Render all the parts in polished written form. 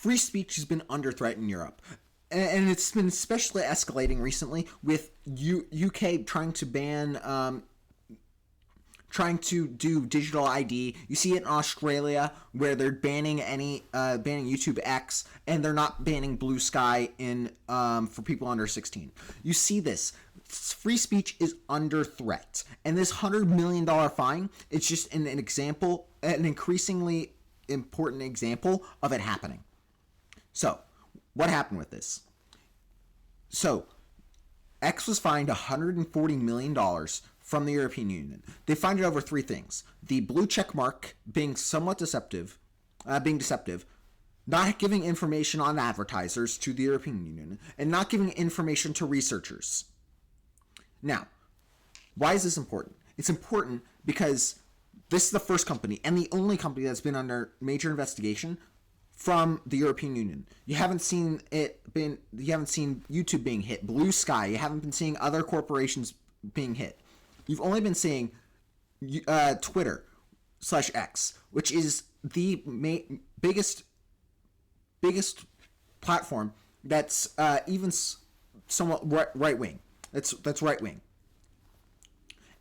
free speech has been under threat in Europe. And it's been especially escalating recently with UK trying to ban trying to do digital ID. You see it in Australia where they're banning banning YouTube X, and they're not banning Blue Sky in for people under 16. You see this. Free speech is under threat, and this $100 million fine is just an example, an increasingly important example of it happening. So, what happened with this? So, X was fined $140 million from the European Union. They fined it over three things: the blue check mark being somewhat deceptive, not giving information on advertisers to the European Union, and not giving information to researchers. Now, why is this important? It's important because this is the first company and the only company that's been under major investigation from the European Union. You haven't seen YouTube being hit, Blue Sky. You haven't been seeing other corporations being hit. You've only been seeing Twitter/X, which is the biggest platform that's even somewhat right wing. That's right wing.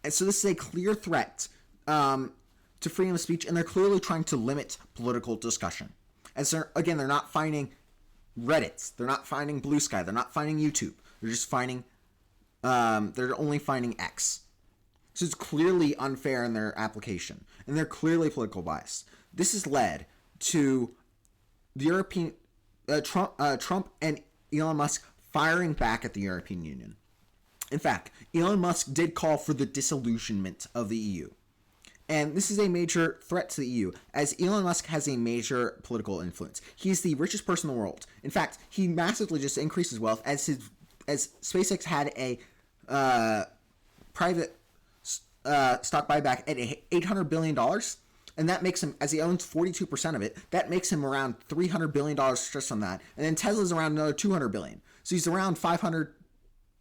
And so this is a clear threat to freedom of speech, and they're clearly trying to limit political discussion. As they're not finding Reddit, they're not finding Blue Sky, they're not finding YouTube. They're just finding they're only finding X. So it's clearly unfair in their application, and they're clearly political biased. This has led to the European Trump and Elon Musk firing back at the European Union. In fact, Elon Musk did call for the disillusionment of the EU. And this is a major threat to the EU, as Elon Musk has a major political influence. He's the richest person in the world. In fact, he massively just increased his wealth as SpaceX had a private stock buyback at $800 billion. And that makes him, as he owns 42% of it, that makes him around $300 billion just on that. And then Tesla's around another $200 billion. So he's around $500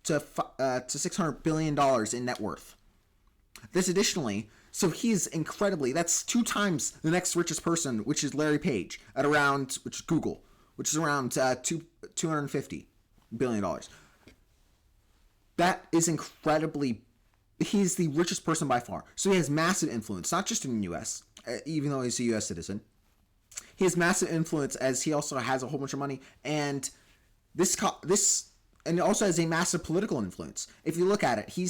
to $600 billion in net worth. This additionally, so he's that's 2 times the next richest person, which is Larry Page, which is Google, which is around $250 billion. That is incredibly, he's the richest person by far. So he has massive influence, not just in the U.S., even though he's a U.S. citizen. He has massive influence as he also has a whole bunch of money, and this and also has a massive political influence. If you look at it, he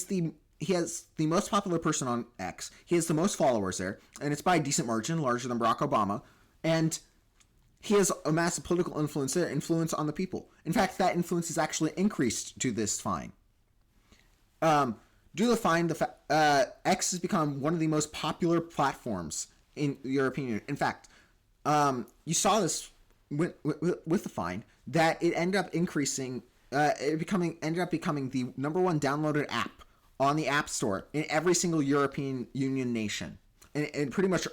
has the most popular person on X. He has the most followers there, and it's by a decent margin, larger than Barack Obama. And he has a massive political influence there, influence on the people. In fact, that influence has actually increased to this fine. Due to the fine, X has become one of the most popular platforms in the European Union. In fact, you saw this with the fine, that it ended up increasing. Ended up becoming the number 1 downloaded app on the App Store in every single European Union nation, and pretty much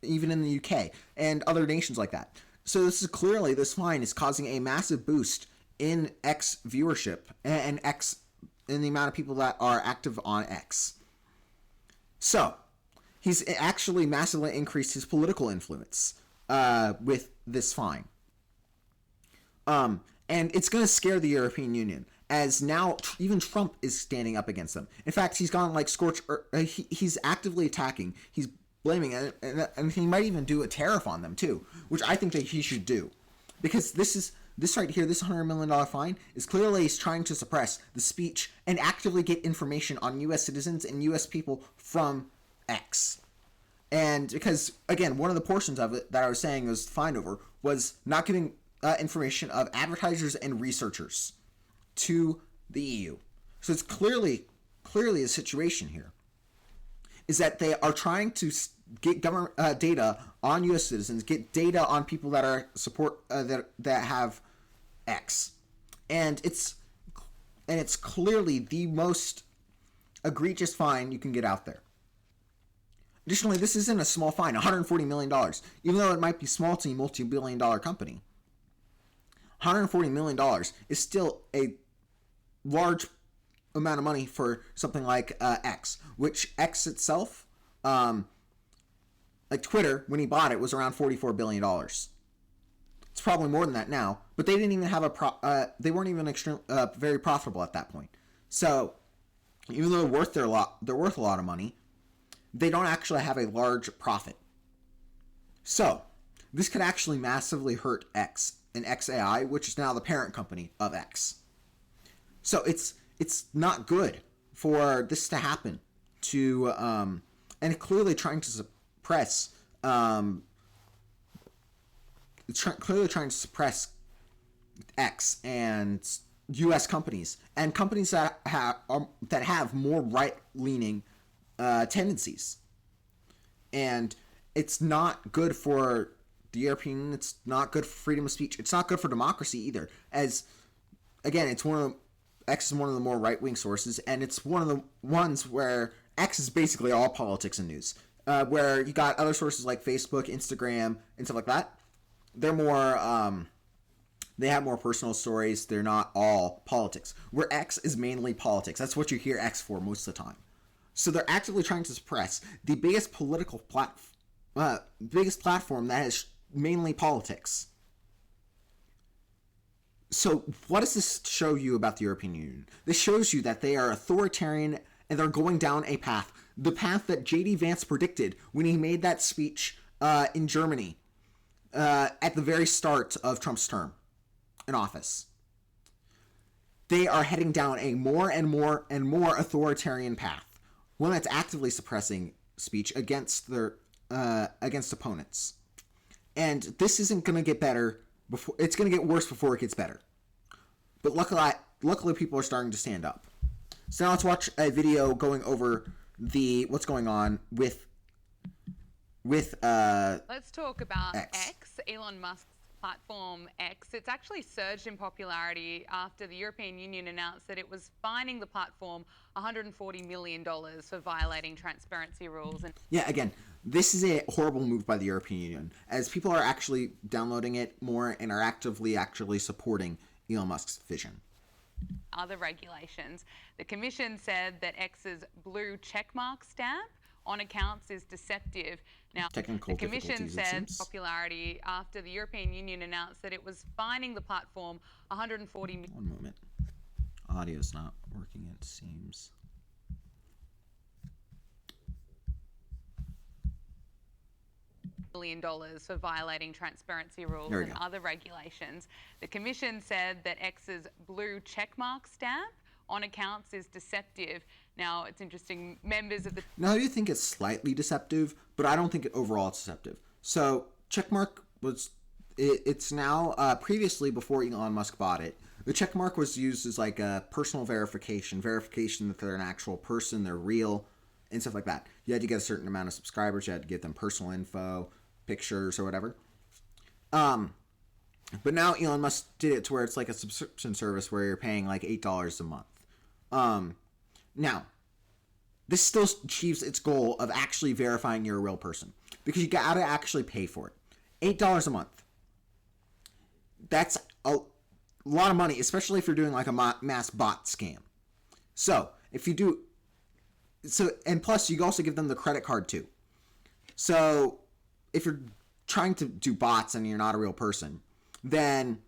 even in the UK and other nations like that. So this fine is causing a massive boost in X viewership and X in the amount of people that are active on X. So he's actually massively increased his political influence with this fine. And it's going to scare the European Union, as now even Trump is standing up against them. In fact, he's gone like he's actively attacking. He's blaming, and he might even do a tariff on them too, which I think that he should do, because this right here, this $100 million fine is clearly trying to suppress the speech and actively get information on U.S. citizens and U.S. people from X. And because, again, one of the portions of it that I was saying was fined over was not giving information of advertisers and researchers to the EU. So it's clearly a situation here is that they are trying to get government data on U.S. citizens, get data on people that are that have X, and it's clearly the most egregious fine you can get out there. Additionally, this isn't a small fine, $140 million, even though it might be small to a multi-billion-dollar company. $140 million is still a large amount of money for something like X, which X itself, like Twitter, when he bought it, was around $44 billion. It's probably more than that now, but they didn't even have they weren't even very profitable at that point. So even though they're worth a lot of money, they don't actually have a large profit. So this could actually massively hurt X and XAI, which is now the parent company of X. So it's not good for this to happen to and clearly trying to suppress X and U.S. companies and companies that have more right-leaning tendencies, and it's not good for the European Union. It's not good for freedom of speech. It's not good for democracy either. As again, X is one of the more right-wing sources, and it's one of the ones where X is basically all politics and news. Where you got other sources like Facebook, Instagram, and stuff like that. They're more, they have more personal stories. They're not all politics. Where X is mainly politics. That's what you hear X for most of the time. So they're actively trying to suppress the biggest biggest platform that is mainly politics. So what does this show you about the European Union? This shows you that they are authoritarian and they're going down a path. The path that J.D. Vance predicted when he made that speech in Germany at the very start of Trump's term in office. They are heading down a more and more and more authoritarian path. One that's actively suppressing speech against their against opponents. And this isn't going to get better before it's going to get worse before it gets better. But luckily people are starting to stand up. So now let's watch a video going over what's going on with let's talk about X. Elon Musk's platform X. It's actually surged in popularity after the European Union announced that it was fining the platform $140 million for violating transparency rules. And yeah, again, this is a horrible move by the European Union, as people are actually downloading it more and are actively supporting Elon Musk's vision. Other regulations. The Commission said that X's blue checkmark stamp on accounts is deceptive. Now, the Commission said popularity after the European Union announced that it was fining the platform $140 million. One moment. Audio's not working, it seems. $1 million for violating transparency rules and other regulations. The Commission said that X's blue checkmark stamp on accounts is deceptive. Now, it's interesting, members of the... Now, I do think it's slightly deceptive, but I don't think overall it's deceptive. So, checkmark it's now, previously, before Elon Musk bought it, the checkmark was used as like a personal verification that they're an actual person, they're real, and stuff like that. You had to get a certain amount of subscribers, you had to get them personal info, pictures, or whatever. But now Elon Musk did it to where it's like a subscription service where you're paying like $8 a month. Now, this still achieves its goal of actually verifying you're a real person, because you gotta actually pay for it. $8 a month. That's a lot of money, especially if you're doing like a mass bot scam. So, if you do... and plus, you also give them the credit card too. So, if you're trying to do bots and you're not a real person, then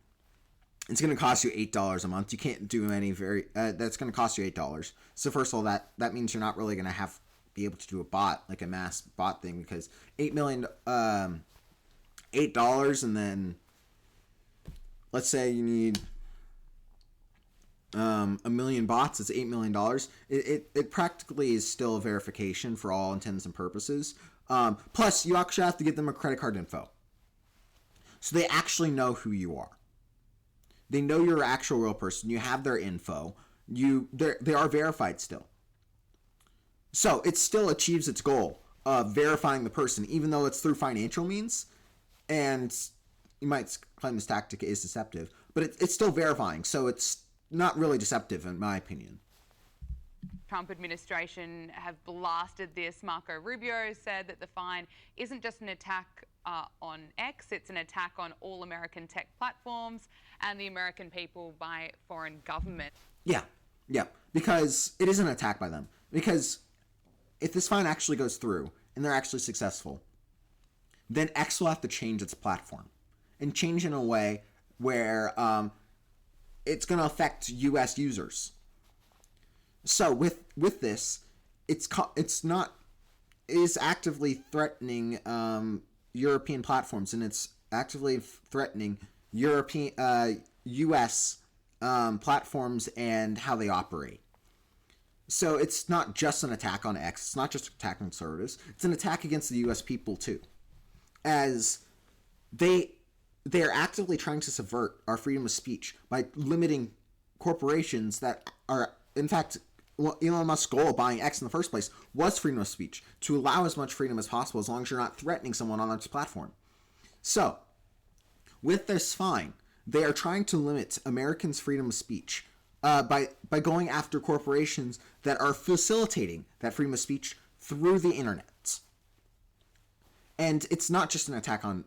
it's going to cost you $8 a month. You can't do any that's going to cost you $8. So first of all, that means you're not really going to be able to do a bot, like a mass bot thing, because $8, and then let's say you need a million bots, it's $8 million. It practically is still a verification for all intents and purposes. Plus, you actually have to give them a credit card info. So they actually know who you are. They know you're an actual real person. You have their info. They are verified still. So it still achieves its goal of verifying the person, even though it's through financial means. And you might claim this tactic is deceptive, but it's still verifying. So it's not really deceptive, in my opinion. Trump administration have blasted this. Marco Rubio said that the fine isn't just an attack on X, it's an attack on all American tech platforms and the American people by foreign government. Yeah, because it is an attack by them. Because if this fine actually goes through and they're actually successful, then X will have to change its platform. and change in a way where it's going to affect U.S. users. So with this, it is actively threatening European platforms, and it's actively threatening European U.S. Platforms and how they operate. So it's not just an attack on X. It's not just attacking conservatives. It's an attack against the U.S. people too, as they are actively trying to subvert our freedom of speech by limiting corporations that are, in fact, Elon Musk's goal of buying X in the first place was freedom of speech, to allow as much freedom as possible as long as you're not threatening someone on this platform. So, with this fine, they are trying to limit Americans' freedom of speech by going after corporations that are facilitating that freedom of speech through the internet. And it's not just an attack on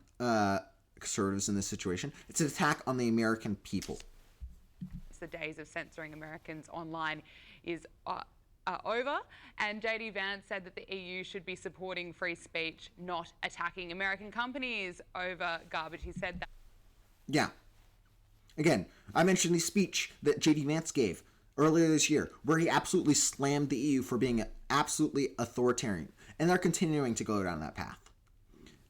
conservatives in this situation. It's an attack on the American people. The days of censoring Americans online is over, and JD Vance said that the EU should be supporting free speech, not attacking American companies over garbage. He said that. Yeah. Again, I mentioned the speech that JD Vance gave earlier this year, where he absolutely slammed the EU for being absolutely authoritarian, and they're continuing to go down that path.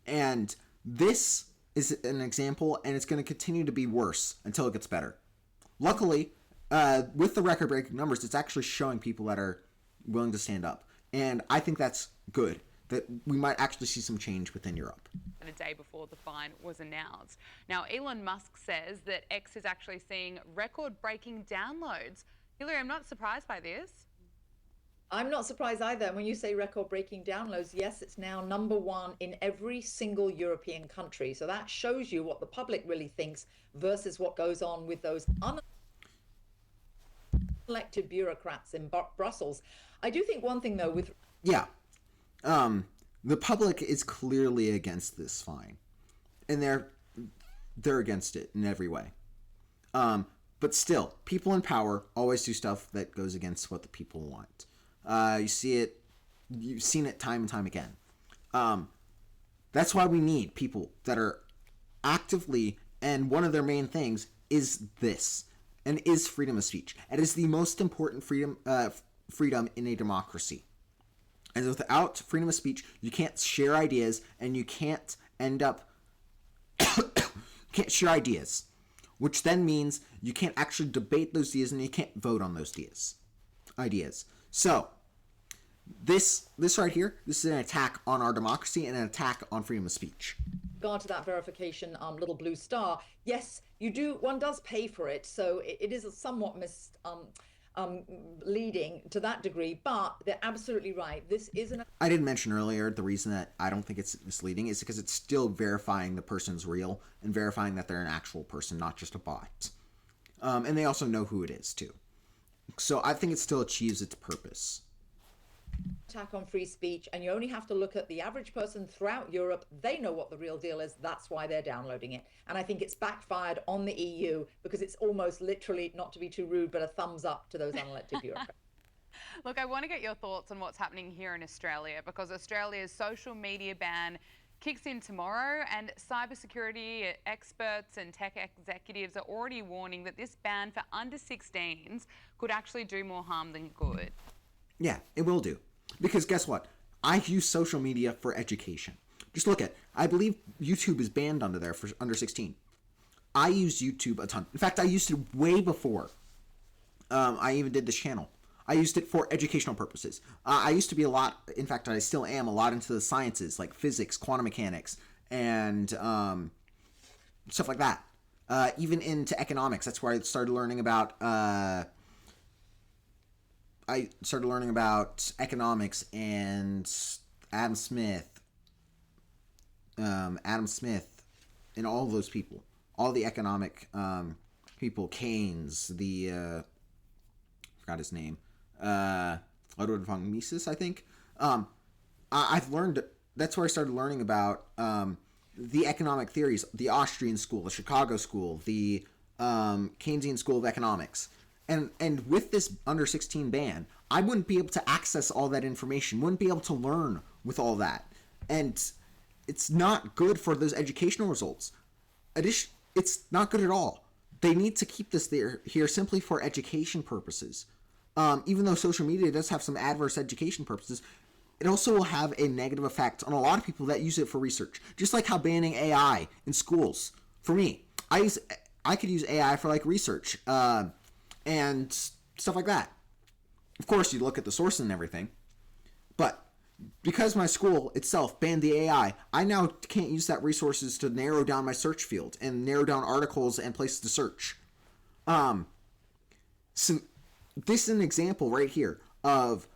And this is an example, and it's going to continue to be worse until it gets better. Luckily, with the record-breaking numbers, it's actually showing people that are willing to stand up. And I think that's good, that we might actually see some change within Europe. A day before the fine was announced. Now, Elon Musk says that X is actually seeing record-breaking downloads. Hillary, I'm not surprised by this. I'm not surprised either. When you say record-breaking downloads, yes, it's now #1 in every single European country. So that shows you what the public really thinks versus what goes on with those unelected bureaucrats in Brussels. I do think one thing, though, with... Yeah. The public is clearly against this fine. And they're against it in every way. But still, people in power always do stuff that goes against what the people want. You see it, you've seen it time and time again. That's why we need people that are actively, and one of their main things is this, and is freedom of speech. It is the most important freedom in a democracy. And without freedom of speech, you can't share ideas, and you can't can't share ideas, which then means you can't actually debate those ideas, and you can't vote on those ideas. So, this right here, this is an attack on our democracy and an attack on freedom of speech. Regard to that verification little blue star, yes, one does pay for it, so it is a somewhat leading to that degree, but they're absolutely right. This isn't. I did mention earlier the reason that I don't think it's misleading is because it's still verifying the person's real and verifying that they're an actual person, not just a bot. And they also know who it is too. So I think it still achieves its purpose. Attack on free speech, and you only have to look at the average person throughout Europe. They know what the real deal is. That's why they're downloading it. And I think it's backfired on the EU because it's almost literally, not to be too rude, but a thumbs up to those unelected bureaucrats. Look, I want to get your thoughts on what's happening here in Australia, because Australia's social media ban kicks in tomorrow, and cybersecurity experts and tech executives are already warning that this ban for under 16s could actually do more harm than good. Yeah, it will do. Because guess what? I use social media for education. Just look at, I believe YouTube is banned under there for under 16. I use YouTube a ton. In fact, I used it way before I even did this channel. I used it for educational purposes. I used to be a lot, in fact, I still am a lot into the sciences, like physics, quantum mechanics, and stuff like that. Even into economics. That's where I started learning about... economics and Adam Smith, and all those people, all the economic people, Keynes, forgot his name, Ludwig von Mises, I think. I've learned, that's where I started learning about the economic theories, the Austrian school, the Chicago school, the Keynesian school of economics. And with this under 16 ban, I wouldn't be able to access all that information, wouldn't be able to learn with all that. And it's not good for those educational results. it's not good at all. They need to keep this here simply for education purposes. Even though social media does have some adverse education purposes, it also will have a negative effect on a lot of people that use it for research. Just like how banning AI in schools. For me, I could use AI for like research and stuff like that. Of course, you look at the source and everything, but because my school itself banned the AI, I now can't use that resources to narrow down my search field and narrow down articles and places to search. So this is an example right here of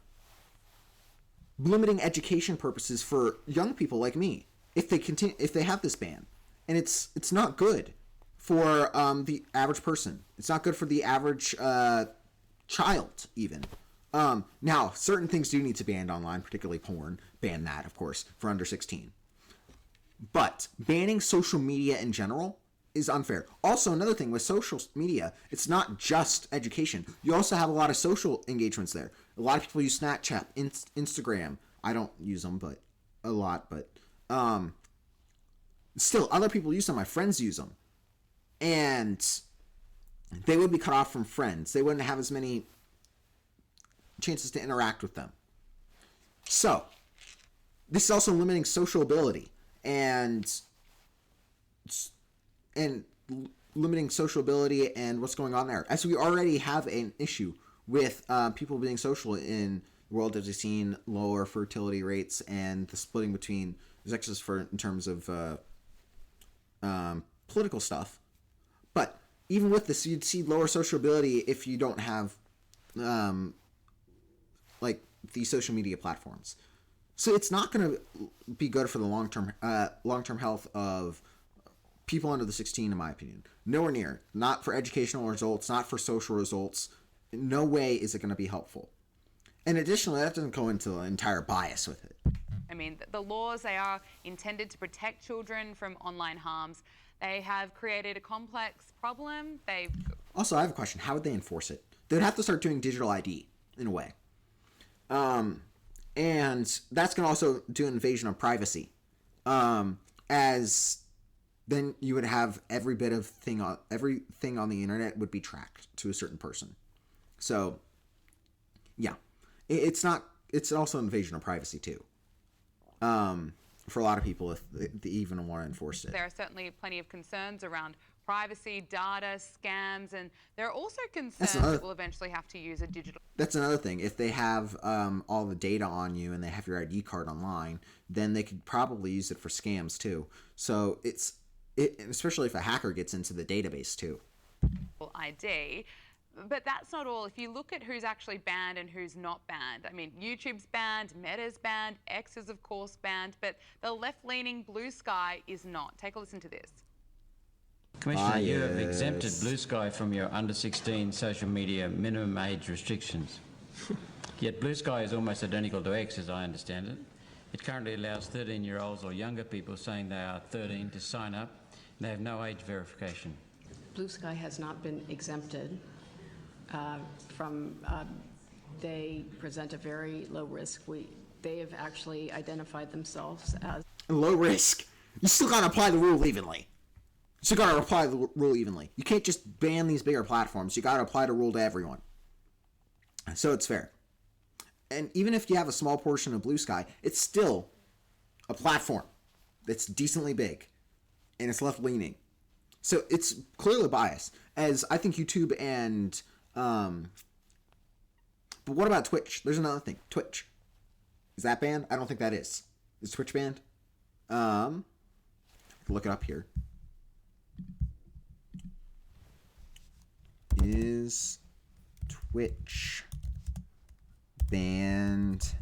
limiting education purposes for young people like me if they have this ban, and it's not good for the average person. It's not good for the average child even. Now, certain things do need to be banned online, particularly porn. Ban that, of course, for under 16. But banning social media in general is unfair. Also, another thing with social media, it's not just education. You also have a lot of social engagements there. A lot of people use Snapchat, Instagram. I don't use them, but a lot. But still, other people use them. My friends use them. And they would be cut off from friends. They wouldn't have as many chances to interact with them. So, this is also limiting sociability and limiting sociability and what's going on there. As we already have an issue with people being social in the world, as we've seen lower fertility rates and the splitting between sexes in terms of political stuff. But even with this, you'd see lower sociability if you don't have like the social media platforms. So it's not going to be good for the long-term health of people under the 16, in my opinion. Nowhere near. Not for educational results, not for social results. In no way is it going to be helpful. And additionally, that doesn't go into the entire bias with it. I mean, the laws, they are intended to protect children from online harms. They have created a complex problem. Also, I have a question. How would they enforce it? They'd have to start doing digital ID, in a way. And that's going to also do an invasion of privacy. As then you would have everything on the internet would be tracked to a certain person. So, yeah. It's also an invasion of privacy, too. For a lot of people, if they even want to enforce it. There are certainly plenty of concerns around privacy, data, scams, and there are also concerns that we'll eventually have to use a digital... That's another thing. If they have all the data on you and they have your ID card online, then they could probably use it for scams, too. So especially if a hacker gets into the database, too. ID. But that's not all. If you look at who's actually banned and who's not banned, I mean, YouTube's banned, Meta's banned, X is, of course, banned, but the left-leaning Blue Sky is not. Take a listen to this. Commissioner, you have exempted Blue Sky from your under-16 social media minimum age restrictions. Yet Blue Sky is almost identical to X, as I understand it. It currently allows 13-year-olds or younger people saying they are 13 to sign up, and they have no age verification. Blue Sky has not been exempted they present a very low risk. They have actually identified themselves as low risk. You still gotta apply the rule evenly. You can't just ban these bigger platforms. You gotta apply the rule to everyone. So it's fair. And even if you have a small portion of Blue Sky, it's still a platform that's decently big, and it's left-leaning. So it's clearly biased, as I think YouTube and but what about Twitch? There's another thing. Twitch. Is that banned? I don't think that is. Is Twitch banned? Look it up here. Is Twitch banned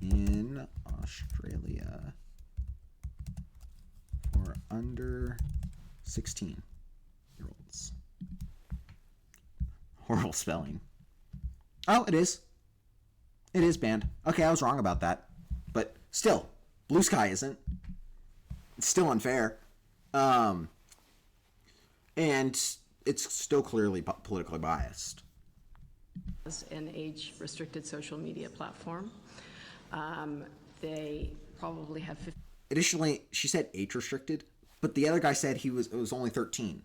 in Australia for under 16-year-olds? Horrible spelling. Oh, it is. It is banned. Okay, I was wrong about that. But still, Blue Sky isn't. It's still unfair. And it's still clearly politically biased. As an age-restricted social media platform. They probably have... Additionally, she said age-restricted. But the other guy said it was only 13.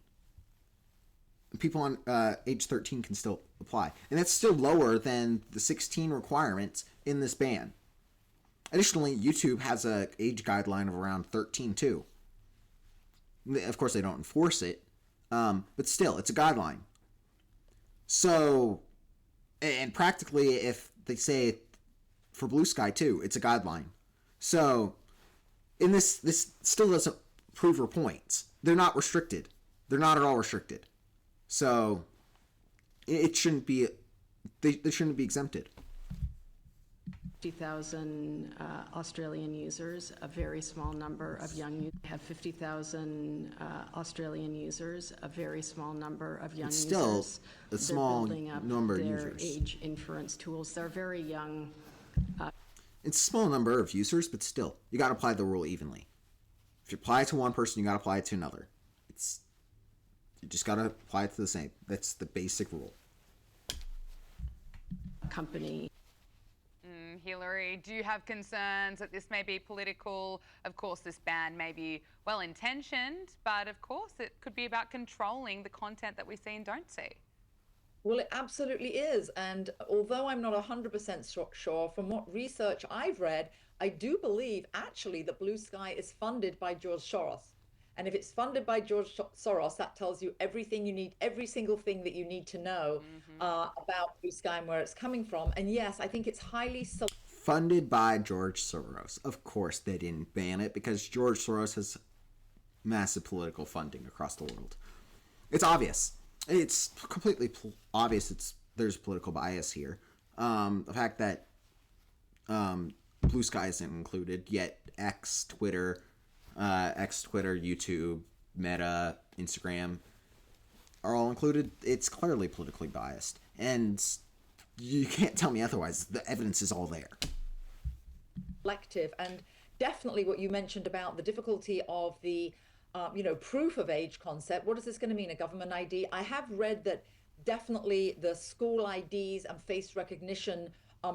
People on age 13 can still apply. And that's still lower than the 16 requirements in this ban. Additionally, YouTube has a age guideline of around 13 too. Of course, they don't enforce it, but still, it's a guideline. So, and practically, if they say it for Blue Sky too, it's a guideline. So, in this still doesn't prove your points. They're not restricted. They're not at all restricted. So, it shouldn't be. They shouldn't be exempted. 50,000 Australian users, a very small number of young users. Have 50,000 Australian users, a very small number of young users. Still a small They're building up number of their users. age inference tools. They're very young. It's a small number of users, but still, you got to apply the rule evenly. If you apply it to one person, you got to apply it to another. You just got to apply it to the same. That's the basic rule. Company. Hillary, do you have concerns that this may be political? Of course, this ban may be well-intentioned, but of course it could be about controlling the content that we see and don't see. Well, it absolutely is. And although I'm not 100% sure, from what research I've read, I do believe actually that Blue Sky is funded by George Soros. And if it's funded by George Soros, that tells you everything you need, every single thing that you need to know about Blue Sky and where it's coming from. And yes, I think it's highly funded by George Soros. Of course, they didn't ban it because George Soros has massive political funding across the world. It's obvious. It's completely obvious. There's political bias here. The fact that Blue Sky isn't included, yet Twitter, YouTube, Meta, Instagram are all included, it's clearly politically biased. And you can't tell me otherwise. The evidence is all there. Selective, and definitely what you mentioned about the difficulty of the proof of age concept. What is this going to mean, a government ID? I have read that definitely the school IDs and face recognition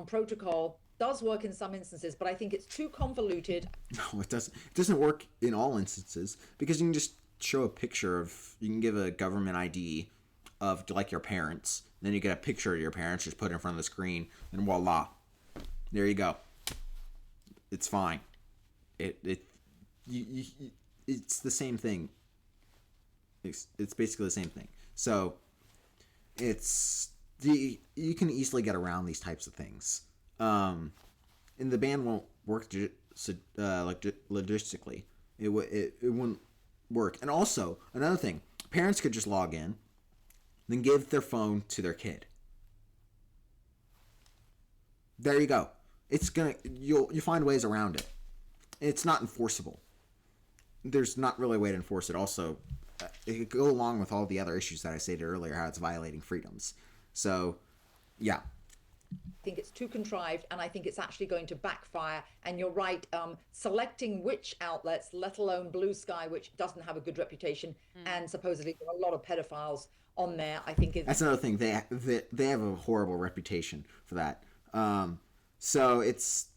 protocol does work in some instances, but I think it's too convoluted. No, it doesn't. It doesn't work in all instances because you can just show a picture you can give a government ID of like your parents, then you get a picture of your parents, just put it in front of the screen, and voila, there you go. It's fine. It's the same thing. It's basically the same thing. So you can easily get around these types of things. And the ban won't work logistically. It wouldn't work. And also, another thing, parents could just log in, then give their phone to their kid. There you go. You'll find ways around it. It's not enforceable. There's not really a way to enforce it. Also, it could go along with all the other issues that I stated earlier, how it's violating freedoms. So, yeah. I think it's too contrived, and I think it's actually going to backfire. And you're right, selecting which outlets, let alone Blue Sky, which doesn't have a good reputation, and supposedly there are a lot of pedophiles on there, I think that's another thing. They have a horrible reputation for that. So it's,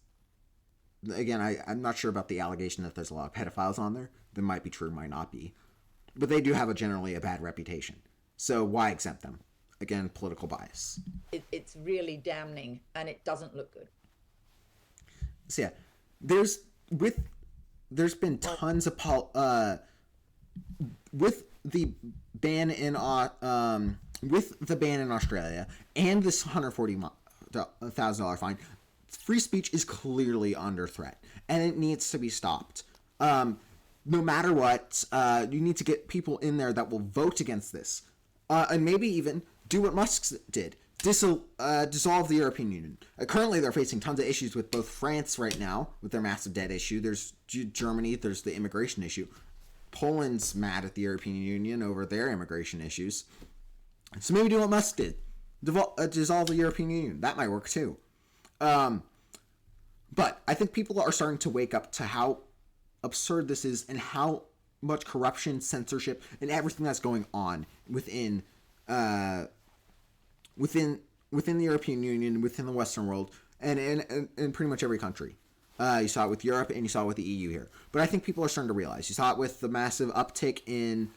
again, I'm not sure about the allegation that there's a lot of pedophiles on there. That might be true, might not be. But they do have generally a bad reputation. So why exempt them? Again, political bias. It's really damning, and it doesn't look good. So yeah, there's been tons of with the ban in Australia and this $140,000 fine. Free speech is clearly under threat, and it needs to be stopped. No matter what, you need to get people in there that will vote against this, and maybe even do what Musk did, dissolve the European Union. Currently, they're facing tons of issues with both France right now, with their massive debt issue. There's Germany, there's the immigration issue. Poland's mad at the European Union over their immigration issues. So maybe do what Musk did, dissolve the European Union. That might work too. But I think people are starting to wake up to how absurd this is and how much corruption, censorship, and everything that's going on within the European Union, within the Western world, and in pretty much every country. You saw it with Europe, and you saw it with the EU here. But I think people are starting to realize. You saw it with the massive uptick in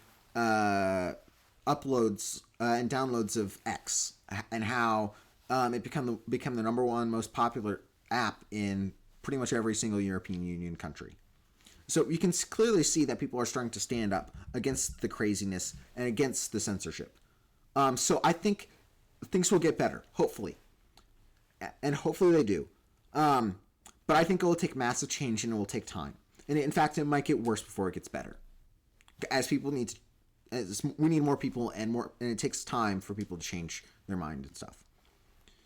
uploads and downloads of X, and how it become the number one most popular app in pretty much every single European Union country. So you can clearly see that people are starting to stand up against the craziness and against the censorship. So I think things will get better, hopefully. And hopefully they do. But I think it will take massive change and it will take time. And in fact, it might get worse before it gets better. As we need more people and it takes time for people to change their mind and stuff.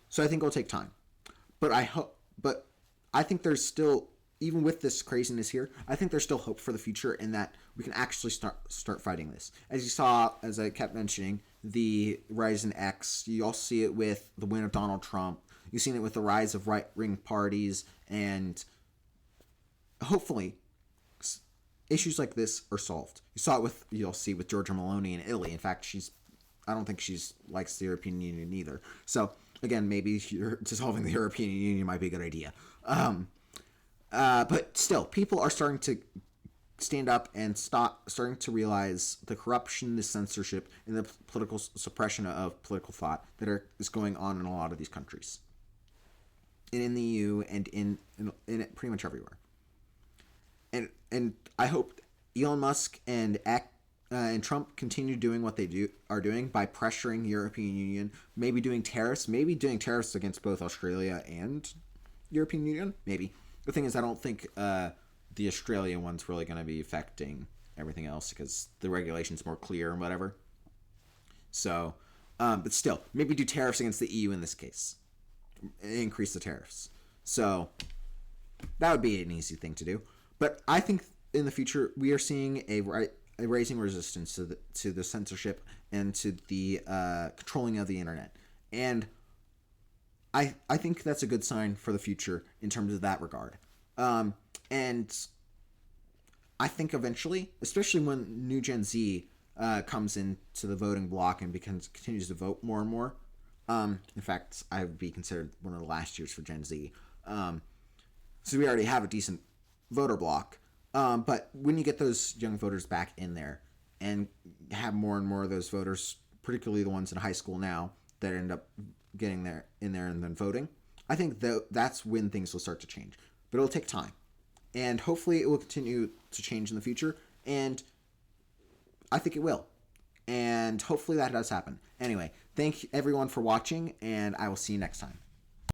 So I think it will take time. But I think there's still, even with this craziness here, I think there's still hope for the future in that we can actually start fighting this. As you saw, as I kept mentioning, the rise in X, you also see it with the win of Donald Trump. You've seen it with the rise of right-wing parties, and hopefully issues like this are solved. You'll see with Giorgia Meloni in Italy. In fact, I don't think she's likes the European Union either. So again, maybe dissolving the European Union might be a good idea. But still, people are starting to stand up and starting to realize the corruption, the censorship, and the political suppression of political thought that is going on in a lot of these countries, and in the EU, and in pretty much everywhere. And I hope Elon Musk and Trump continue doing what they are doing by pressuring the European Union, maybe doing tariffs against both Australia and European Union, maybe. The thing is, I don't think the Australia one's really going to be affecting everything else because the regulation's more clear and whatever. So, but still, maybe do tariffs against the EU in this case. Increase the tariffs. So, that would be an easy thing to do. But I think in the future, we are seeing a rising resistance to the censorship and to the controlling of the internet. And I think that's a good sign for the future in terms of that regard. And I think eventually, especially when new Gen Z comes into the voting block and continues to vote more and more. In fact, I would be considered one of the last years for Gen Z. So we already have a decent voter block. But when you get those young voters back in there and have more and more of those voters, particularly the ones in high school now that end up getting in there and then voting, I think that's when things will start to change. But it'll take time. And hopefully it will continue to change in the future. And I think it will. And hopefully that does happen. Anyway, thank everyone for watching, and I will see you next time.